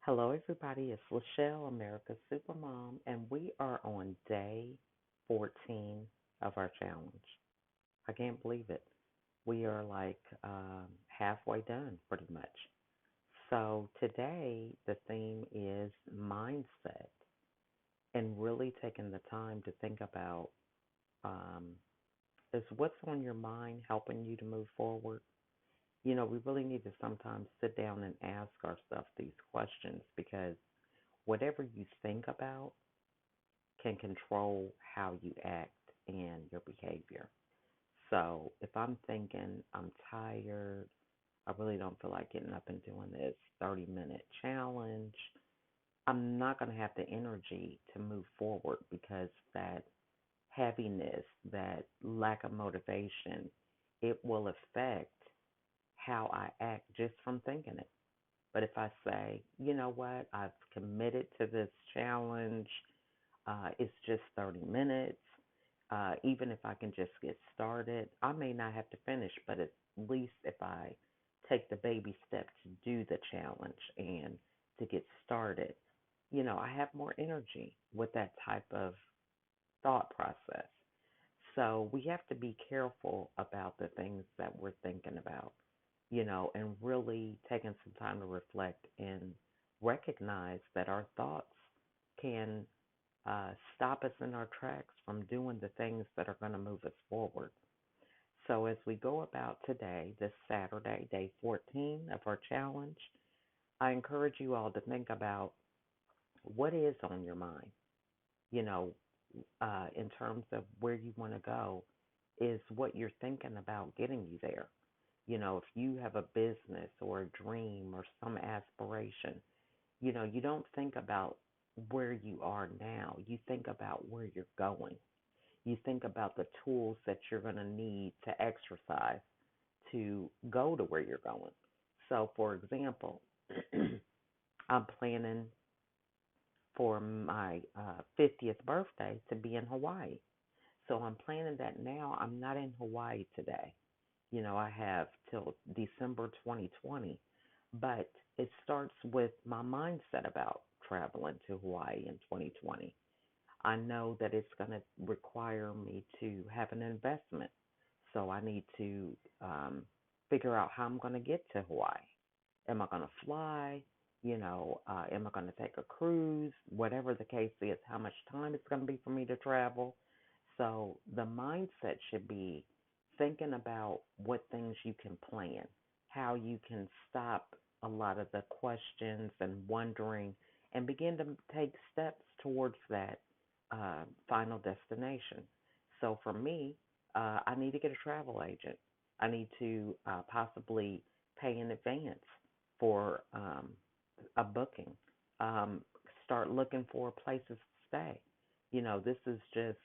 Hello, everybody. It's Lachelle, America's Supermom, and we are on day 14 of our challenge. I can't believe it. We are like halfway done, pretty much. So today, the theme is mindset and really taking the time to think about um, is what's on your mind helping you to move forward? We really need to sometimes sit down and ask ourselves these questions because whatever you think about can control how you act and your behavior. So if I'm thinking I'm tired, I really don't feel like getting up and doing this 30-minute challenge, I'm not going to have the energy to move forward because that heaviness, that lack of motivation, it will affect how I act just from thinking it. But if I say, you know what, I've committed to this challenge, it's just 30 minutes. Even if I can just get started, I may not have to finish, but at least if I take the baby step to do the challenge and to get started, I have more energy with that type of thought process. So we have to be careful about the things that we're thinking about, and really taking some time to reflect and recognize that our thoughts can stop us in our tracks from doing the things that are going to move us forward. So, as we go about today, this Saturday, day 14 of our challenge, I encourage you all to think about what is on your mind, you know, in terms of where you want to go, is what you're thinking about getting you there. If you have a business or a dream or some aspiration, you don't think about where you are now. You think about where you're going. You think about the tools that you're going to need to exercise to go to where you're going. So, for example, I'm planning for my 50th birthday to be in Hawaii. So, I'm planning that now. I'm not in Hawaii today. I have till December 2020, but it starts with my mindset about traveling to Hawaii in 2020. I know that it's going to require me to have an investment. So I need to figure out how I'm going to get to Hawaii. Am I going to fly? Am I going to take a cruise? Whatever the case is, how much time it's going to be for me to travel. So the mindset should be thinking about what things you can plan, how you can stop a lot of the questions and wondering and begin to take steps towards that final destination. So for me, I need to get a travel agent. I need to possibly pay in advance for a booking. Um, Start looking for places to stay. This is just,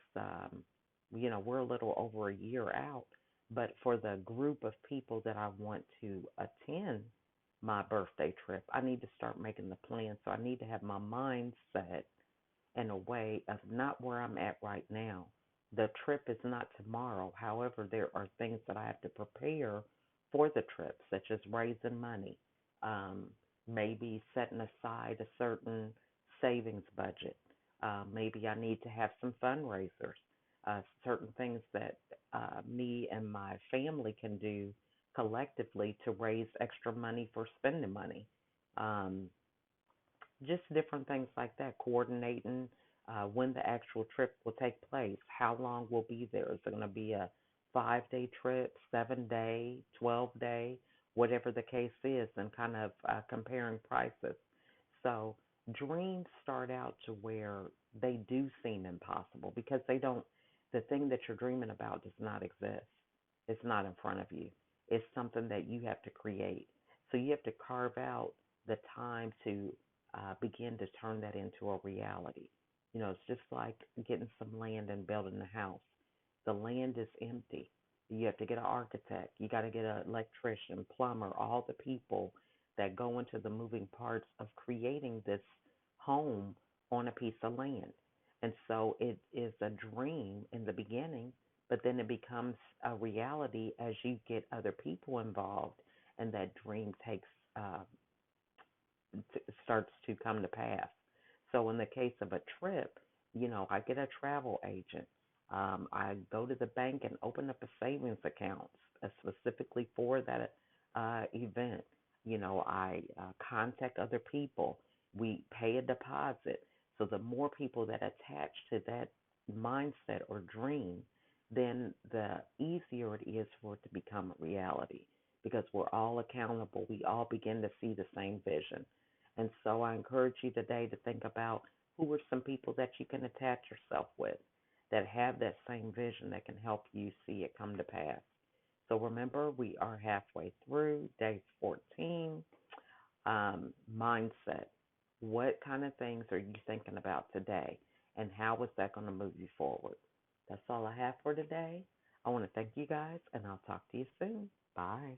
we're a little over a year out, but for the group of people that I want to attend my birthday trip, I need to start making the plan. So I need to have my mind set in a way of not where I'm at right now. The trip is not tomorrow. However, there are things that I have to prepare for the trip, such as raising money, um, maybe setting aside a certain savings budget. Maybe I need to have some fundraisers, certain things that me and my family can do collectively to raise extra money for spending money. Um, just different things like that, coordinating when the actual trip will take place, how long we'll be there. Is it going to be a 5 day trip, 7 day, 12 day, whatever the case is, and kind of comparing prices. So dreams start out to where they do seem impossible because they don't, the thing that you're dreaming about does not exist. It's not in front of you. It's something that you have to create. So you have to carve out the time to begin to turn that into a reality. It's just like getting some land and building a house. The land is empty. You have to get an architect. You got to get an electrician, plumber, all the people that go into the moving parts of creating this home on a piece of land. And so it is a dream in the beginning, but then it becomes a reality as you get other people involved, and that dream takes starts to come to pass. So in the case of a trip, I get a travel agent. I go to the bank and open up a savings account specifically for that event. I contact other people. We pay a deposit. So the more people that attach to that mindset or dream, then the easier it is for it to become a reality because we're all accountable. We all begin to see the same vision. And so I encourage you today to think about who are some people that you can attach yourself with that have that same vision that can help you see it come to pass. So remember, we are halfway through day 14. Mindset. What kind of things are you thinking about today? And how is that going to move you forward? That's all I have for today. I want to thank you guys, and I'll talk to you soon. Bye.